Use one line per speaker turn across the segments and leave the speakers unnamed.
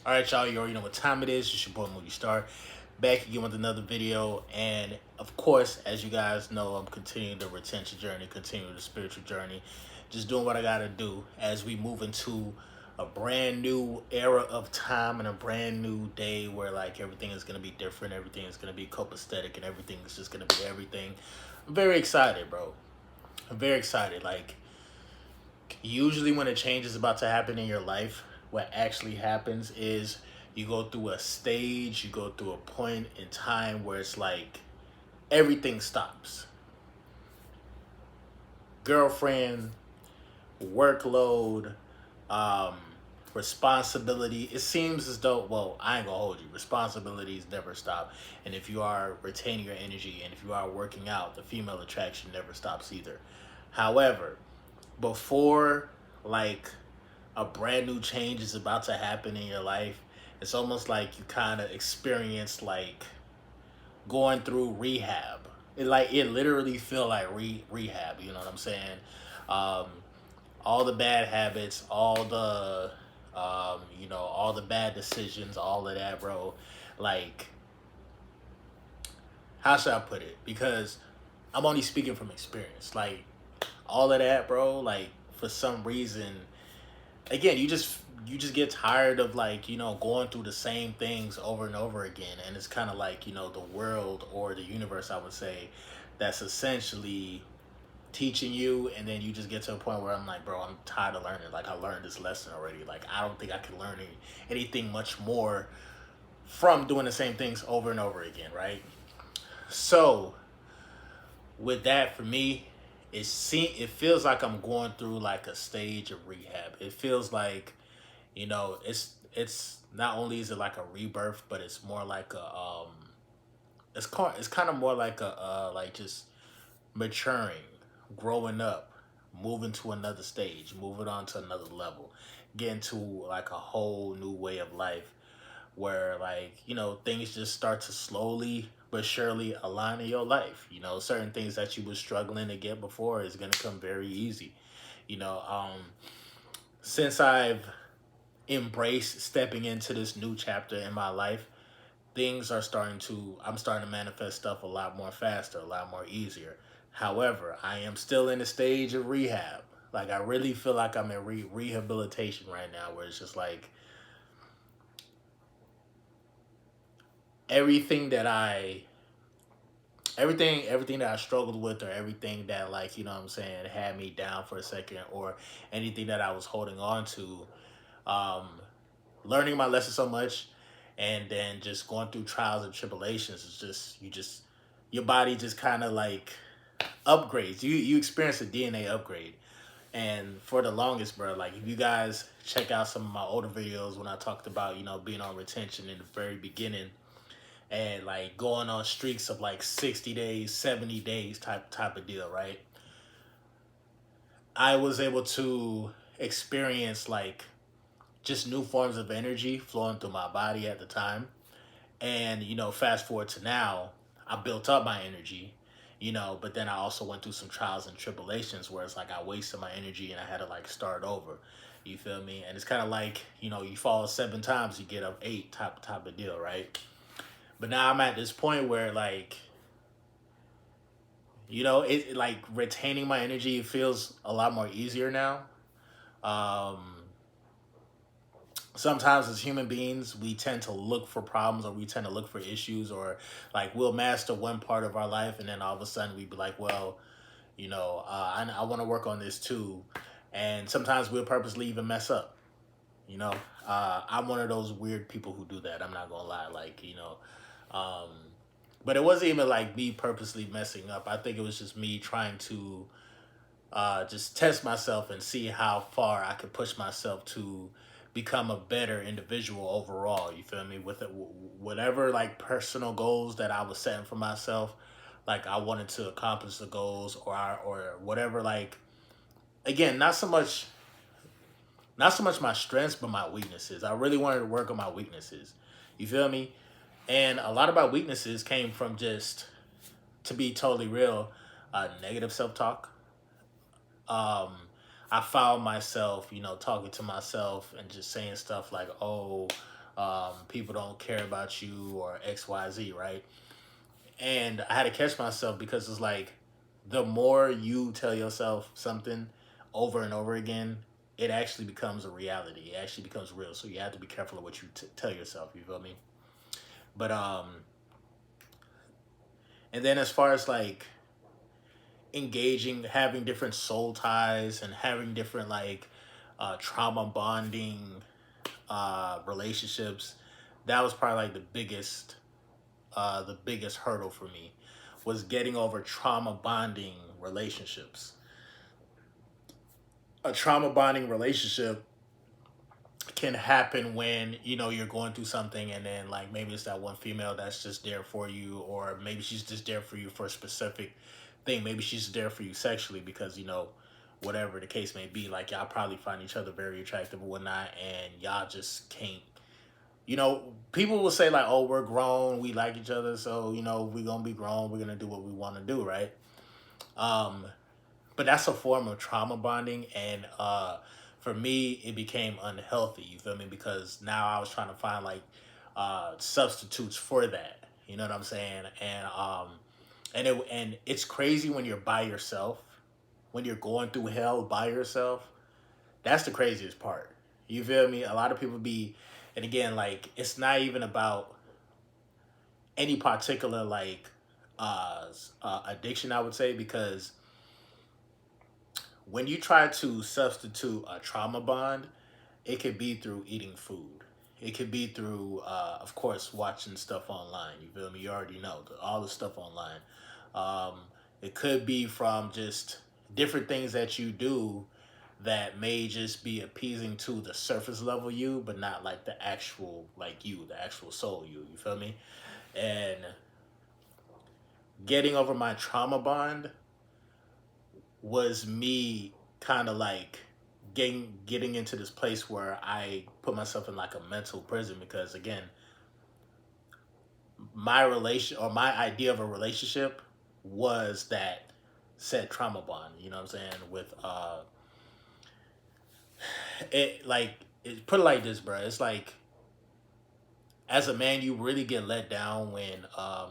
All right, y'all, you already know what time it is. It's your boy Moody Starr, back again with another video. And of course, as you guys know, I'm continuing the retention journey, continuing the spiritual journey, just doing what I gotta do as we move into a brand new era of time and a brand new day where like everything is gonna be different, everything is gonna be copacetic, and everything is just gonna be everything. I'm very excited, bro. I'm very excited. Like, usually when a change is about to happen in your life, what actually happens is you go through a stage, you go through a point in time where it's like everything stops. Girlfriend, workload, um, responsibility. It seems as though, well, I ain't gonna hold you. Responsibilities never stop. And if you are retaining your energy and if you are working out, the female attraction never stops either. However, before like a brand new change is about to happen in your life, it's almost like you kind of experience like going through rehab. It literally feel like rehab. You know what I'm saying? Um, all the bad habits, all the all the bad decisions, all of that, bro. Like, how should I put it? Because I'm only speaking from experience. Like, all of that, bro. Like, for some reason, again, you just get tired of like going through the same things over and over again, and it's kind of like the world or the universe, I would say, that's essentially teaching you, and then you just get to a point where I'm like, bro, I'm tired of learning. Like, I learned this lesson already. Like, I don't think I can learn anything much more from doing the same things over and over again, right? So with that, for me, it feels like I'm going through like a stage of rehab. It feels like it's not only is it like a rebirth, but it's more like a it's kind of more like a like just maturing, growing up, moving to another stage, moving on to another level, getting to like a whole new way of life where like things just start to slowly but surely align in your life. Certain things that you were struggling to get before is going to come very easy. you know um since I've embraced stepping into this new chapter in my life, I'm starting to manifest stuff a lot more faster, a lot more easier. However, I am still in the stage of rehab. Like, I really feel like I'm in rehabilitation right now, where it's just like everything that I everything that I struggled with, or everything that, like, what I'm saying, had me down for a second, or anything that I was holding on to, um, learning my lesson so much, and then just going through trials and tribulations, is just your body just kind of like upgrades. You experience a DNA upgrade. And for the longest, bro, like, if you guys check out some of my older videos when I talked about being on retention in the very beginning, and like going on streaks of like 60 days, 70 days type of deal, right? I was able to experience like just new forms of energy flowing through my body at the time. And fast forward to now, I built up my energy, but then I also went through some trials and tribulations where it's like I wasted my energy and I had to like start over. You feel me? And it's kind of like, you fall 7 times, you get up eight type of deal, right? But now I'm at this point where like, like retaining my energy feels a lot more easier now. Um, Sometimes as human beings, we tend to look for problems, or we tend to look for issues, or like we'll master one part of our life, and then all of a sudden we'd be like, well, I want to work on this too. And sometimes we'll purposely even mess up. you know I'm one of those weird people who do that. I'm not gonna lie. Like, um but it wasn't even like me purposely messing up. I think it was just me trying to just test myself and see how far I could push myself to become a better individual overall. You feel me? With it, whatever like personal goals that I was setting for myself, like I wanted to accomplish the goals, or whatever. Like, again, not so much my strengths, but my weaknesses. I really wanted to work on my weaknesses. You feel me? And a lot of my weaknesses came from, just to be totally real, negative self talk. um I found myself, talking to myself and just saying stuff like, "Oh, People don't care about you or XYZ, right? And I had to catch myself because it's like the more you tell yourself something over and over again, it actually becomes a reality. It actually becomes real. So you have to be careful of what you tell yourself. You feel me? But and then as far as like engaging, having different soul ties and having different like trauma bonding relationships, that was probably like the biggest hurdle for me was getting over trauma bonding relationships. A trauma bonding relationship can happen when you're going through something, and then like maybe it's that one female that's just there for you, or maybe she's just there for you for a specific thing. Maybe she's there for you sexually because whatever the case may be, like y'all probably find each other very attractive or whatnot, and y'all just can't. People will say like, "Oh, we're grown, we like each other, so we're gonna be grown, we're gonna do what we want to do," right? Um, but that's a form of trauma bonding, and for me it became unhealthy, you feel me, because now I was trying to find like substitutes for that, you know what I'm saying? And it's crazy when you're by yourself, when you're going through hell by yourself. That's the craziest part, you feel me? A lot of people be, and again, like it's not even about any particular like addiction, I would say, because when you try to substitute a trauma bond, it could be through eating food. It could be through, of course, watching stuff online. You feel me? You already know all the stuff online. Um, it could be from just different things that you do that may just be appeasing to the surface level you, but not like the actual like you, the actual soul you. You feel me? And getting over my trauma bond was me kind of like getting into this place where I put myself in like a mental prison, because again, my relation or my idea of a relationship was that said trauma bond, you know what I'm saying, with it like put it like this, bro. It's like as a man, you really get let down when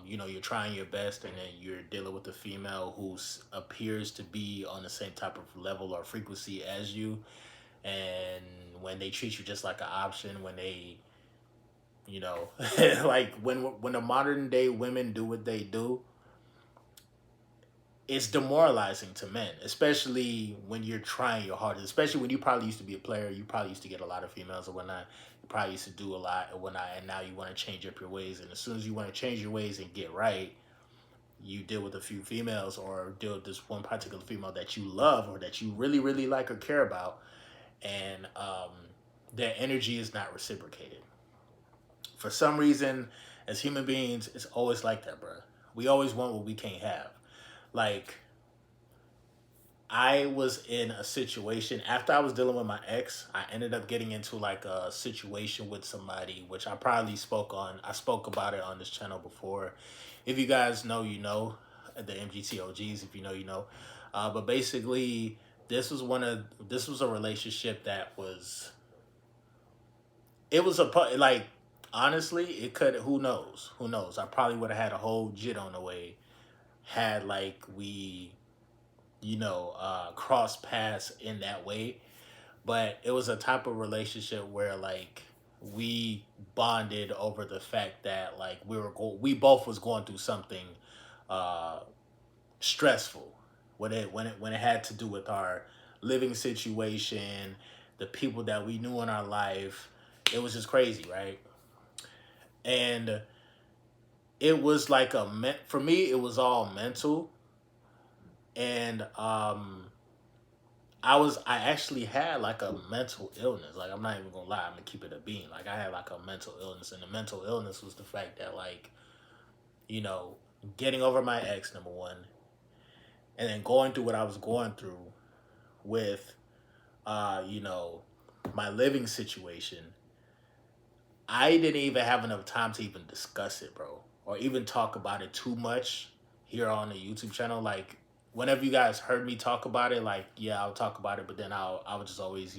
you're trying your best, and then you're dealing with a female who appears to be on the same type of level or frequency as you, and when they treat you just like an option, when they like when the modern day women do what they do, it's demoralizing to men, especially when you're trying your hardest, especially when you probably used to be a player, you probably used to get a lot of females or whatnot, you probably used to do a lot and whatnot, and now you want to change up your ways, and as soon as you want to change your ways and get right, you deal with a few females or deal with this one particular female that you love or that you really, really like or care about, and their energy is not reciprocated. For some reason, as human beings, it's always like that, bro. We always want what we can't have. Like, I was in a situation after I was dealing with my ex. I ended up getting into like a situation with somebody, which I probably spoke on. I spoke about it on this channel before. If you guys know, you know, the MGTOGs. If you know, you know. But basically, this was a relationship that was. It was like honestly, it could. Who knows? Who knows? I probably would have had a whole jit on the way had like we cross paths in that way. But it was a type of relationship where like we bonded over the fact that like we both was going through something uh stressful when it had to do with our living situation, the people that we knew in our life. It was just crazy, right? And it was like for me it was all mental. And I actually had like a mental illness. Like I'm not even gonna lie, I'm gonna keep it a bean. Like I had like a mental illness, and the mental illness was the fact that like, you know, getting over my ex, number one, and then going through what I was going through with my living situation. I didn't even have enough time to even discuss it, bro. Or even talk about it too much here on the YouTube channel. Like whenever you guys heard me talk about it, like yeah, I'll talk about it, but then I would just always,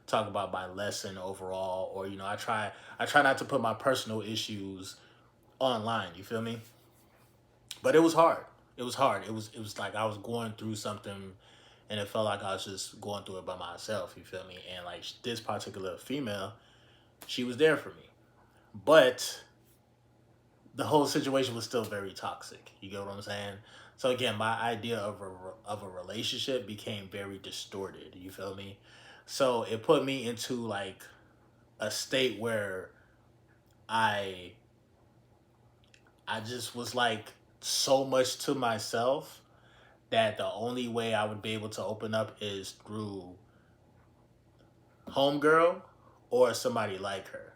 talk about my lesson overall, or I try not to put my personal issues online. You feel me? But it was hard. It was hard. It was like I was going through something, and it felt like I was just going through it by myself. You feel me? And like this particular female, she was there for me, but the whole situation was still very toxic. You get what I'm saying? So again, my idea of a relationship became very distorted. You feel me? So it put me into like a state where I I just was like so much to myself that the only way I would be able to open up is through homegirl or somebody like her.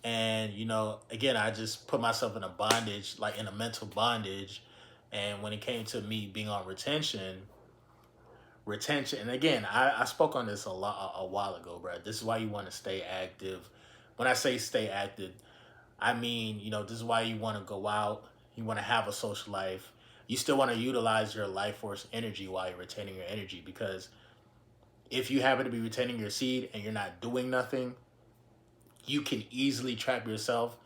And again, I just put myself in a bondage, like in a mental bondage. And when it came to me being on retention, and again, I spoke on this a while ago, bro. This is why you want to stay active. When I say stay active, I mean, this is why you want to go out, you want to have a social life, you still want to utilize your life force energy while you're retaining your energy. Because if you happen to be retaining your seed and you're not doing nothing, you can easily trap yourself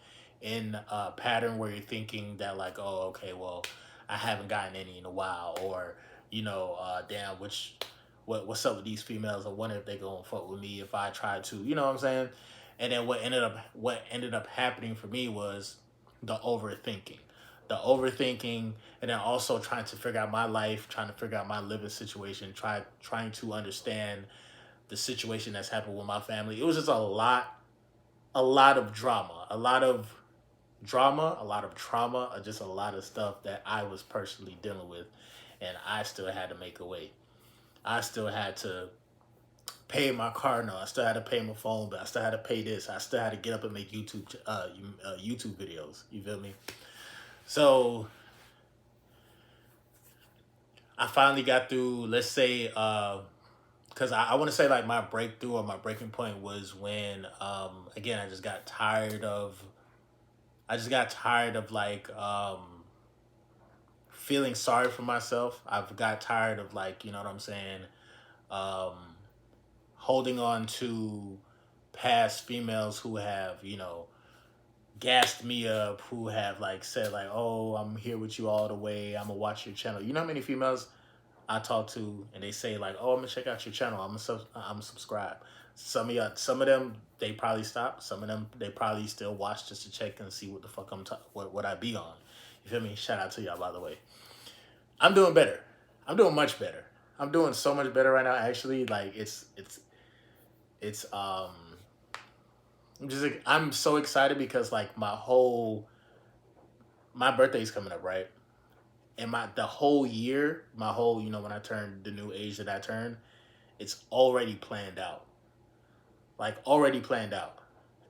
in a pattern where you're thinking that like, oh, okay, well, I haven't gotten any in a while, or damn, what's up with these females? I wonder if they gonna fuck with me if I try to, you know what I'm saying? And then what ended up happening for me was the overthinking, and then also trying to figure out my life, trying to figure out my living situation, trying to understand the situation that's happened with my family. It was just a lot of drama, a lot of trauma, or just a lot of stuff that I was personally dealing with, and I still had to make a way. I still had to pay my car note. I still had to pay my phone bill. I still had to pay this. I still had to get up and make YouTube videos. You feel me? So I finally got through. Let's say, because I want to say like my breakthrough or my breaking point was when, again, I just got tired of like feeling sorry for myself. I've got tired of like, you know what I'm saying, um, holding on to past females who have, gassed me up, who have like said like, oh, I'm here with you all the way. I'm gonna watch your channel. You know how many females I talk to and they say like, oh, I'm gonna check out your channel. I'm subscribe. Some of them they probably stop. Some of them they probably still watch just to check and see what the fuck what I be on. You feel me? Shout out to y'all, by the way. I'm doing better. I'm doing much better. I'm doing so much better right now. Actually, like it's I'm just like, I'm so excited because like my birthday's coming up, right? And the whole year, when I turned the new age that I turned, it's already planned out. Like already planned out.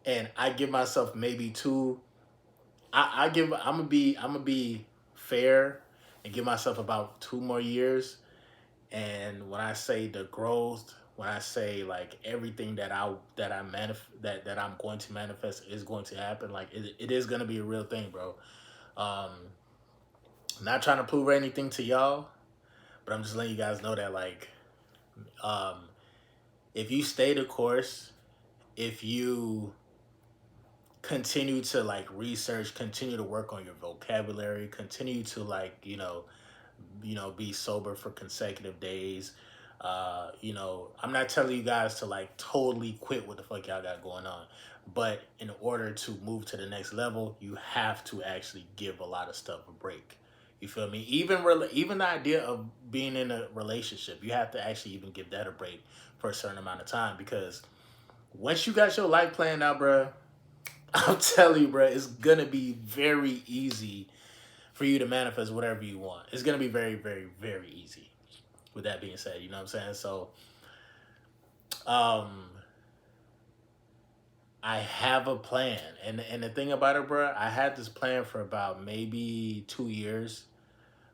And I give myself maybe two. I'm gonna be fair and give myself about 2 more years. And when I say the growth, when I say like everything that I'm going to manifest is going to happen, like it is gonna be a real thing, bro. Um, I'm not trying to prove anything to y'all, but I'm just letting you guys know that like, um, if you stay the course, if you continue to like research, continue to work on your vocabulary, continue to like, be sober for consecutive days. I'm not telling you guys to like totally quit what the fuck y'all got going on, but in order to move to the next level, you have to actually give a lot of stuff a break. You feel me? Even the idea of being in a relationship, you have to actually even give that a break for a certain amount of time, because once you got your life planned out, bro, I'm telling you, bro, it's gonna be very easy for you to manifest whatever you want. It's gonna be very, very, very easy. With that being said, you know what I'm saying? So, um, I have a plan, and the thing about it, bro, I had this plan for about maybe 2 years,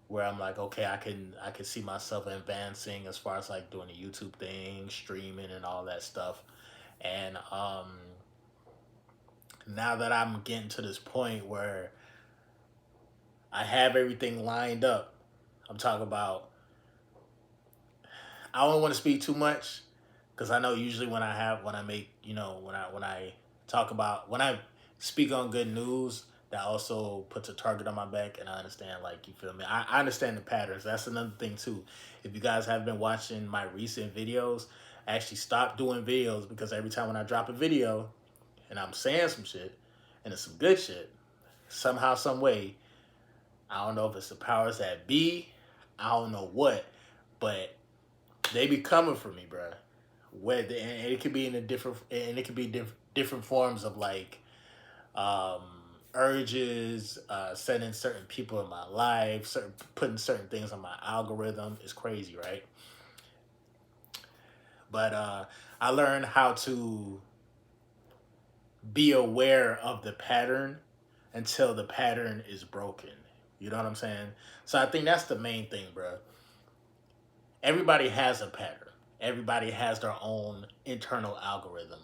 where I'm like, okay, I can see myself advancing as far as like doing the YouTube thing, streaming, and all that stuff, and now that I'm getting to this point where I have everything lined up, I'm talking about. I don't want to speak too much Because I know usually when I make, when I talk about, when I speak on good news, that also puts a target on my back, and I understand, like, you feel me. I understand the patterns. That's another thing too. If you guys have been watching my recent videos, I actually stopped doing videos because every time when I drop a video and I'm saying some shit and it's some good shit, somehow, some way, I don't know if it's the powers that be, I don't know what, but they be coming for me, bro. And it could be in a different, and it could be different forms of like, um, urges, sending certain people in my life, putting certain things on my algorithm. It's crazy, right? But I learned how to be aware of the pattern until the pattern is broken. You know what I'm saying? So I think that's the main thing, bro. Everybody has a pattern. Everybody has their own internal algorithm.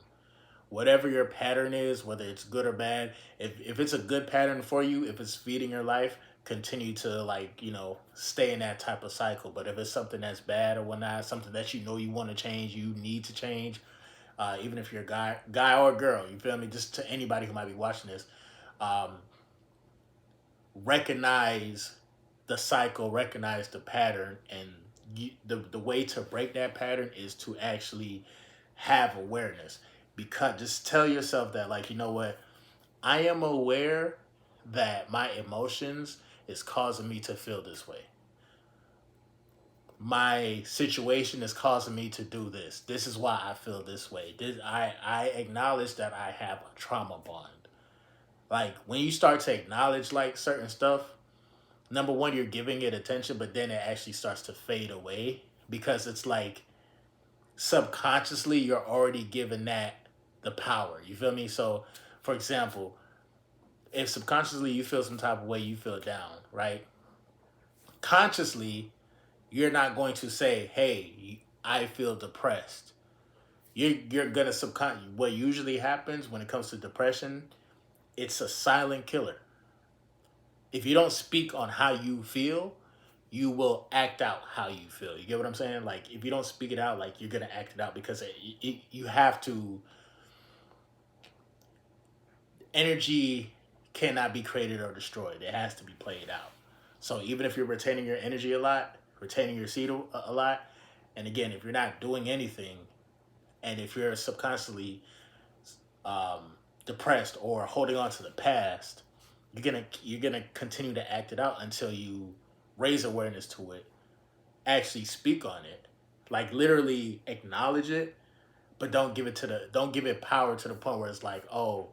Whatever your pattern is, whether it's good or bad, if it's a good pattern for you, if it's feeding your life, continue to, like, stay in that type of cycle. But if it's something that's bad or whatnot, something that you want to change, you need to change, even if you're a guy or girl, you feel me? Just to anybody who might be watching this, um, recognize the cycle, recognize the pattern, and the way to break that pattern is to actually have awareness. Because just tell yourself that, like, you know what, I am aware that my emotions is causing me to feel this way. My situation is causing me to do this. This is why I feel this way. I acknowledge that I have a trauma bond. Like, when you start to acknowledge, like, certain stuff, number one, you're giving it attention, but then it actually starts to fade away because it's like subconsciously you're already giving that the power. You feel me? So, for example, if subconsciously you feel some type of way, you feel down, right? Consciously, you're not going to say, "Hey, I feel depressed." You're gonna What usually happens when it comes to depression, it's a silent killer. If you don't speak on how you feel, you will act out how you feel. You get what I'm saying? Like, if you don't speak it out, like, you're gonna act it out because you have to. Energy cannot be created or destroyed. It has to be played out. So even if you're retaining your energy a lot, retaining your seed a lot, and again, if you're not doing anything, and if you're subconsciously depressed or holding on to the past, you're gonna continue to act it out until you raise awareness to it, actually speak on it, like, literally acknowledge it, but don't give it power to the point where it's like, oh,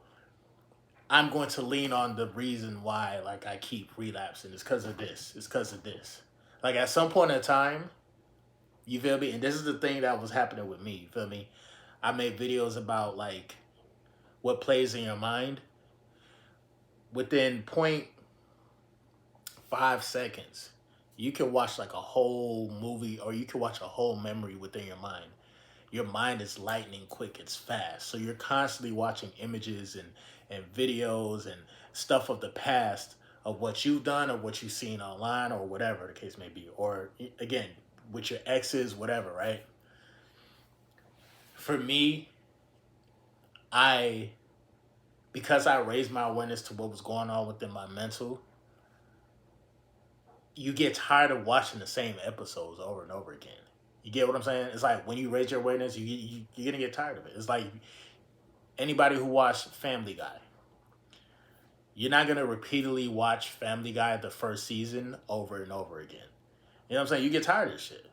I'm going to lean on the reason why, like, I keep relapsing. It's because of this. It's because of this. Like, at some point in time, you feel me? And this is the thing that was happening with me. You feel me? I made videos about, like, what plays in your mind. Within point 5 seconds, you can watch, like, a whole movie, or you can watch a whole memory within your mind. Your mind is lightning quick. It's fast. So you're constantly watching images and videos and stuff of the past of what you've done or what you've seen online or whatever the case may be. Or, again, with your exes, whatever, right? For me, I because I raised my awareness to what was going on within my mental, you get tired of watching the same episodes over and over again. You get what I'm saying? It's like when you raise your awareness, you're gonna get tired of it. It's like anybody who watched Family Guy. You're not gonna repeatedly watch Family Guy the first season over and over again. You know what I'm saying? You get tired of this shit.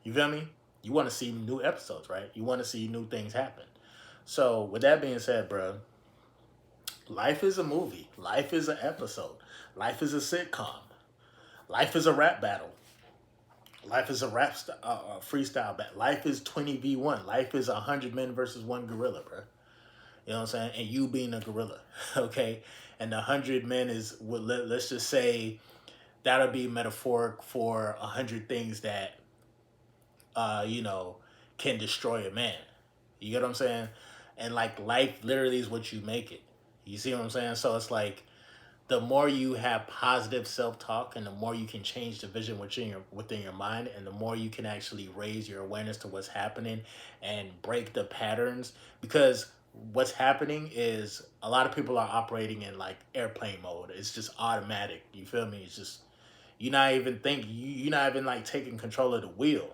You feel me? You want to see new episodes, right? You want to see new things happen. So, with that being said, bro, life is a movie. Life is an episode. Life is a sitcom. Life is a rap battle. Life is a freestyle battle. Life is 20v1. Life is 100 men versus one gorilla, bro. You know what I'm saying? And you being a gorilla, okay? And the 100 men is, let's just say, that'll be metaphoric for 100 things that, you know, can destroy a man. You get what I'm saying? And, like, life literally is what you make it. You see what I'm saying? So it's like, the more you have positive self-talk and the more you can change the vision within your mind, and the more you can actually raise your awareness to what's happening and break the patterns. Because what's happening is a lot of people are operating in like airplane mode. It's just automatic, you feel me? It's just, you're not even thinking, you're not even like taking control of the wheel.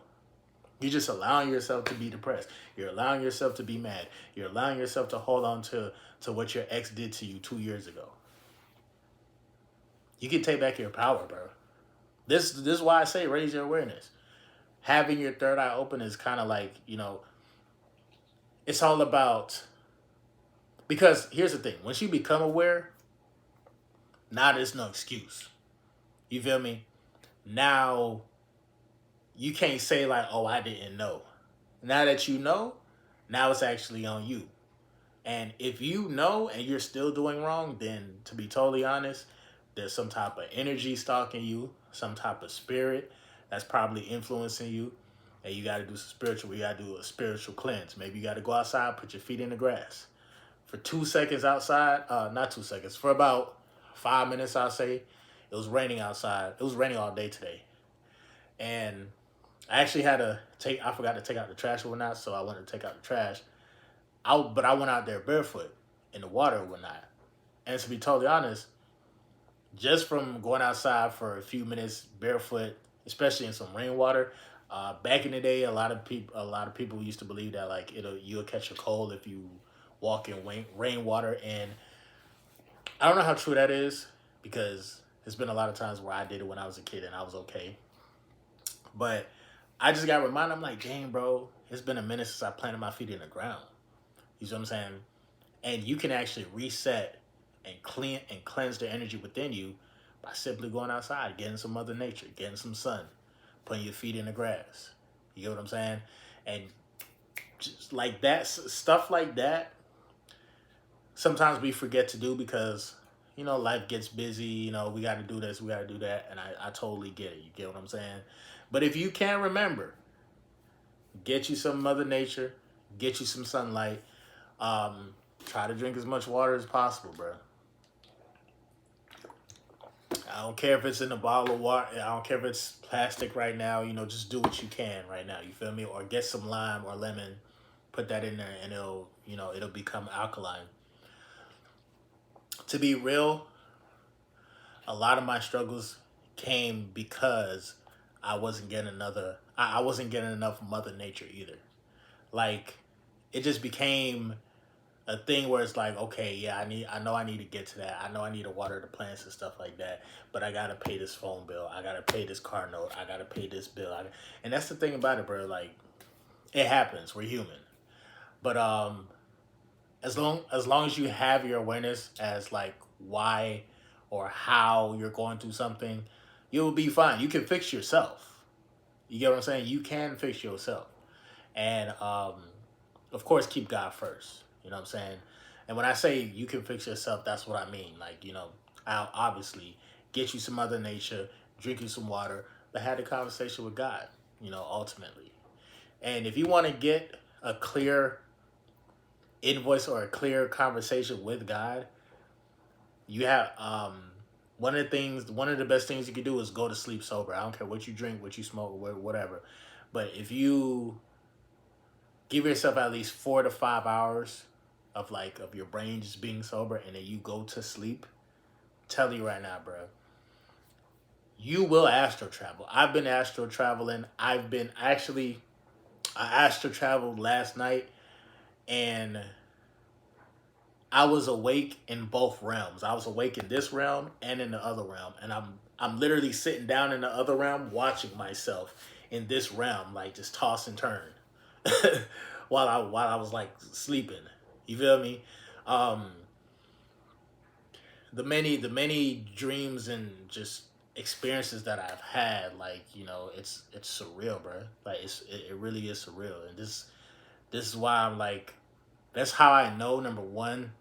You're just allowing yourself to be depressed. You're allowing yourself to be mad. You're allowing yourself to hold on to what your ex did to you 2 years ago. You can take back your power, bro. This is why I say raise your awareness. Having your third eye open is kind of like, it's all about, because here's the thing. Once you become aware, now there's no excuse. You feel me? Now you can't say like, oh, I didn't know. Now that you know, now it's actually on you. And if you know and you're still doing wrong, then to be totally honest, there's some type of energy stalking you, some type of spirit that's probably influencing you. And you got to do some spiritual, you got to do a spiritual cleanse. Maybe you got to go outside, put your feet in the grass. For 2 seconds outside, not 2 seconds, for about 5 minutes, I'll say. It was raining outside. It was raining all day today. And I actually I forgot to take out the trash or whatnot, so I went to take out the trash. But I went out there barefoot in the water or whatnot. And to be totally honest, just from going outside for a few minutes barefoot, especially in some rainwater, back in the day, a lot of people used to believe that like you'll catch a cold if you walk in rainwater, and I don't know how true that is, because there's been a lot of times where I did it when I was a kid and I was okay. But I just got reminded, I'm like, dang, bro, it's been a minute since I planted my feet in the ground. You see what I'm saying? And you can actually reset and cleanse the energy within you by simply going outside, getting some Mother Nature, getting some sun, putting your feet in the grass. You get what I'm saying? And just like that, stuff like that, sometimes we forget to do because, life gets busy. We got to do this, we got to do that. And I totally get it. You get what I'm saying? But if you can't remember, get you some Mother Nature, get you some sunlight. Try to drink as much water as possible, bro. I don't care if it's in a bottle of water. I don't care if it's plastic right now. Just do what you can right now. You feel me? Or get some lime or lemon, put that in there, and it'll become alkaline. To be real, a lot of my struggles came because I wasn't getting I wasn't getting enough Mother Nature either. Like, it just became a thing where it's like, okay, yeah, I know I need to get to that. I know I need to water the plants and stuff like that, but I gotta pay this phone bill. I gotta pay this car note. I gotta pay this bill. And that's the thing about it, bro. Like, it happens. We're human. But as long as you have your awareness as like why or how you're going through something, you'll be fine. You can fix yourself. You get what I'm saying? You can fix yourself. And of course, keep God first. You know what I'm saying? And when I say you can fix yourself, that's what I mean. Like, I'll obviously get you some Mother Nature, drink you some water, but have a conversation with God, ultimately. And if you want to get a clear invoice or a clear conversation with God, you have one of the best things you can do is go to sleep sober. I don't care what you drink, what you smoke, whatever. But if you give yourself at least 4 to 5 hours of your brain just being sober, and then you go to sleep, tell you right now, bro, you will astro travel. I've been astro traveling. I astro traveled last night, and I was awake in both realms. I was awake in this realm and in the other realm, and I'm literally sitting down in the other realm watching myself in this realm, like just toss and turn while I was like sleeping. You feel me? The many dreams and just experiences that I've had, like, it's surreal, bro. Like, it really is surreal. And this is why I'm like, that's how I know, number one,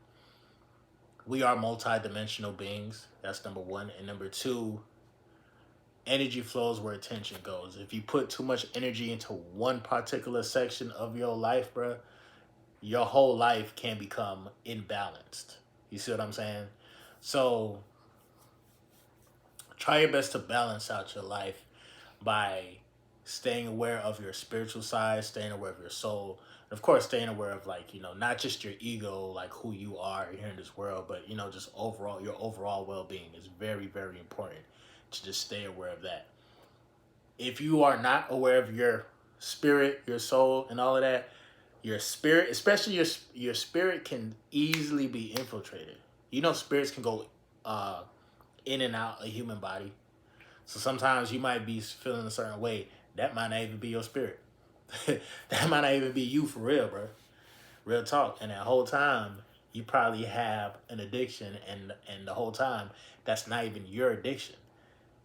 we are multi-dimensional beings. That's number one. And number two, energy flows where attention goes. If you put too much energy into one particular section of your life, bro, your whole life can become imbalanced. You see what I'm saying? So Try your best to balance out your life by staying aware of your spiritual side, staying aware of your soul, and of course staying aware of, like, not just your ego, like who you are here in this world, but just overall your overall well-being is very, very important to just stay aware of that. If you are not aware of your spirit, your soul, and all of that, your spirit, especially your spirit, can easily be infiltrated. Spirits can go uh, in and out a human body. So sometimes you might be feeling a certain way. That might not even be your spirit. That might not even be you for real, bro. Real talk. And that whole time, you probably have an addiction, and the whole time, that's not even your addiction.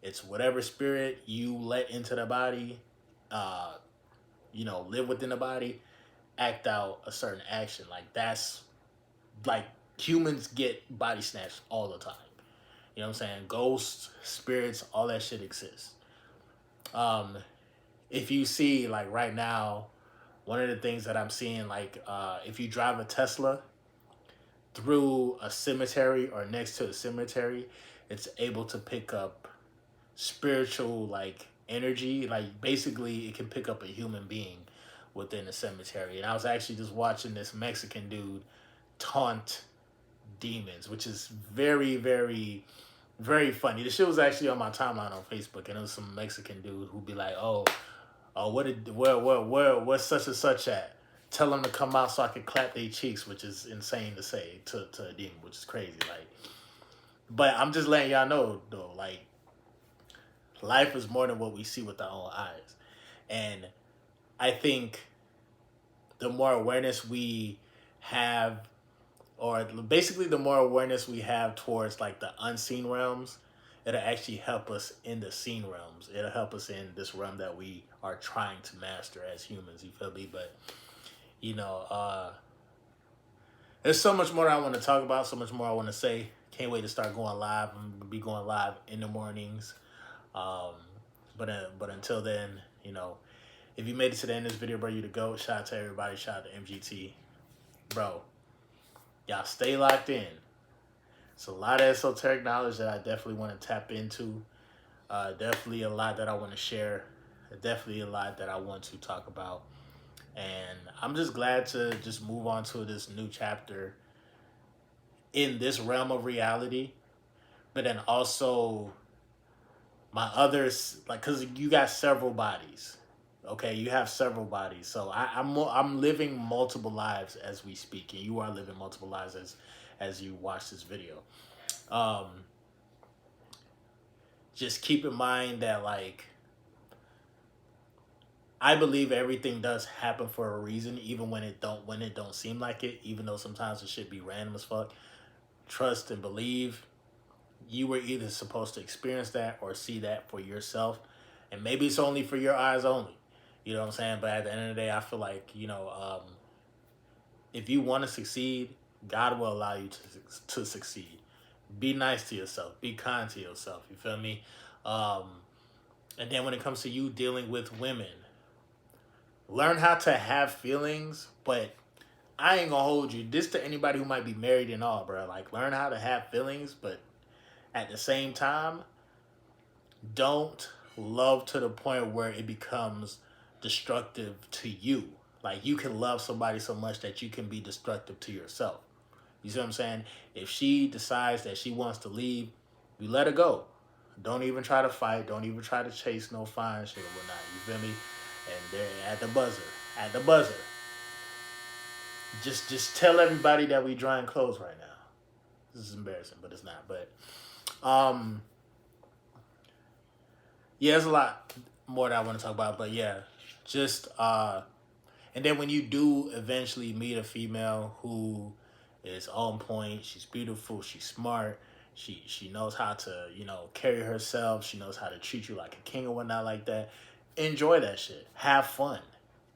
It's whatever spirit you let into the body, uh, live within the body, act out a certain action. Like, that's like, humans get body snatched all the time. You know what I'm saying? Ghosts, spirits, all that shit exists. Um, if you see, like, right now, one of the things that I'm seeing, like, if you drive a Tesla through a cemetery or next to a cemetery, it's able to pick up spiritual, like, energy. Like, basically, it can pick up a human being within a cemetery. And I was actually just watching this Mexican dude taunt demons, which is very, very, very funny. The shit was actually on my timeline on Facebook, and it was some Mexican dude who'd be like, "Oh, where's such and such at? Tell them to come out so I can clap their cheeks," which is insane to say to a demon, which is crazy. Like, but I'm just letting y'all know though, like, life is more than what we see with our own eyes, and I think the more awareness we have, or basically the more awareness we have towards, like, the unseen realms, it'll actually help us in the seen realms. It'll help us in this realm that we are trying to master as humans. You feel me? But you know, uh, there's so much more I want to talk about. So much more I want to say. Can't wait to start going live. I'm gonna be going live in the mornings. Um, but until then, if you made it to the end of this video, bro, you the GOAT. Shout out to everybody. Shout out to MGT, bro. Y'all stay locked in. It's a lot of esoteric knowledge that I definitely want to tap into. Definitely a lot that I want to share. Definitely a lot that I want to talk about. And I'm just glad to just move on to this new chapter in this realm of reality. But then also my others, like, because you got several bodies. Okay, you have several bodies. So I'm living multiple lives as we speak. And you are living multiple lives as you watch this video. Um, just keep in mind that, like, I believe everything does happen for a reason, even when it don't seem like it. Even though sometimes it should be random as fuck. Trust and believe. You were either supposed to experience that or see that for yourself, and maybe it's only for your eyes only. You know what I'm saying? But at the end of the day, I feel like if you want to succeed, God will allow you to succeed. Be nice to yourself. Be kind to yourself. You feel me? And then when it comes to you dealing with women, learn how to have feelings, but I ain't gonna hold you. This to anybody who might be married and all, bro. Like, learn how to have feelings, but at the same time, don't love to the point where it becomes destructive to you. Like, you can love somebody so much that you can be destructive to yourself. You see what I'm saying? If she decides that she wants to leave, you let her go. Don't even try to fight. Don't even try to chase no fine shit or whatnot. You feel me? And they're at the buzzer. At the buzzer. Just tell everybody that we drying clothes right now. This is embarrassing, but it's not. But yeah, there's a lot more that I want to talk about. But yeah, just and then when you do eventually meet a female who is on point, she's beautiful, she's smart, she knows how to, carry herself, she knows how to treat you like a king or whatnot like that. Enjoy that shit. Have fun.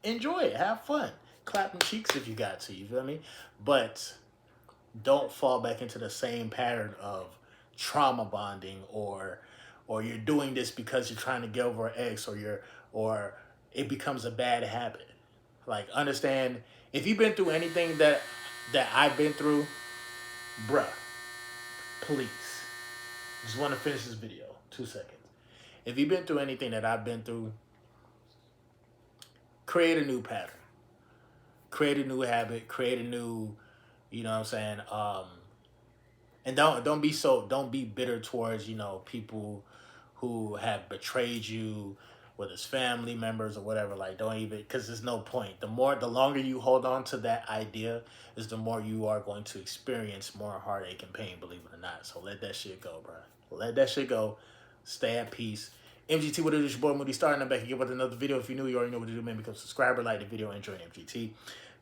Enjoy it. Have fun. Clap them cheeks if you got to, you feel me? But don't fall back into the same pattern of trauma bonding, or you're doing this because you're trying to get over an ex, or it becomes a bad habit. Like, understand, if you've been through anything that I've been through, bruh, please Just want to finish this video. 2 seconds. If you've been through anything that I've been through, create a new pattern, create a new habit, create a new, you know what I'm saying? And don't be bitter towards, people who have betrayed you, whether it's family members or whatever. Like, don't even, because there's no point. The longer you hold on to that idea, is the more you are going to experience more heartache and pain, believe it or not. So let that shit go, bro. Let that shit go. Stay at peace. MGT, what it is, your boy Moody Starr, and I'm back again with another video. If you're new, you already know what to do, man. Become a subscriber, like the video, and join MGT.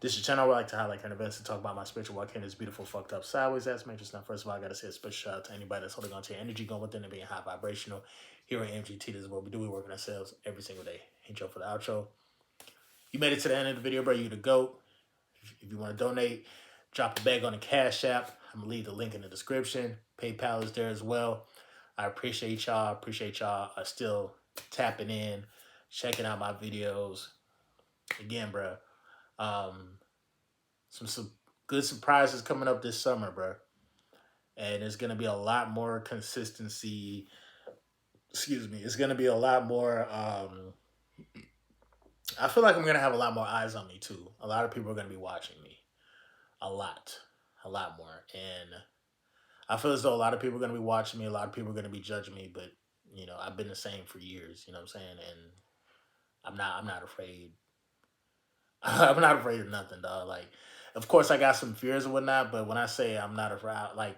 This is a channel where I like to highlight current events and talk about my spiritual walk in this beautiful, fucked up, sideways ass matrix. Now, first of all, I gotta say a special shout out to anybody that's holding on to your energy, going within and being high vibrational. Here at MGT, this is what we do. We work on ourselves every single day. Intro for the outro. You made it to the end of the video, bro. You the GOAT. If you want to donate, drop a bag on the Cash App. I'm gonna leave the link in the description. PayPal is there as well. I appreciate y'all. I appreciate y'all still tapping in, checking out my videos. Again, bro. Some good surprises coming up this summer, bro. And there's gonna be a lot more consistency. Excuse me. It's gonna be a lot more. I feel like I'm gonna have a lot more eyes on me too. A lot of people are gonna be watching me. A lot more. And I feel as though a lot of people are gonna be watching me. A lot of people are gonna be judging me. But I've been the same for years. You know what I'm saying? And I'm not afraid. I'm not afraid of nothing, dog. Like, of course, I got some fears and whatnot, but when I say I'm not afraid, like,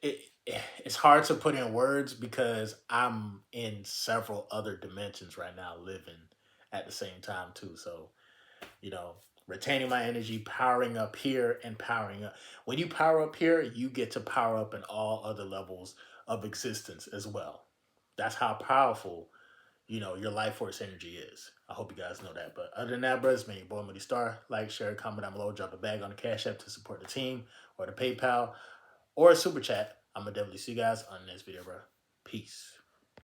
it, it's hard to put in words because I'm in several other dimensions right now, living at the same time too. So, you know, retaining my energy, powering up here, and powering up. When you power up here, you get to power up in all other levels of existence as well. That's how powerful your life force energy is. I hope you guys know that. But other than that, bro, it's me, your boy Moody Starr. Like, share, comment down below, drop a bag on the Cash App to support the team, or the PayPal, or a super chat. I'm gonna definitely see you guys on the next video, bro. Peace.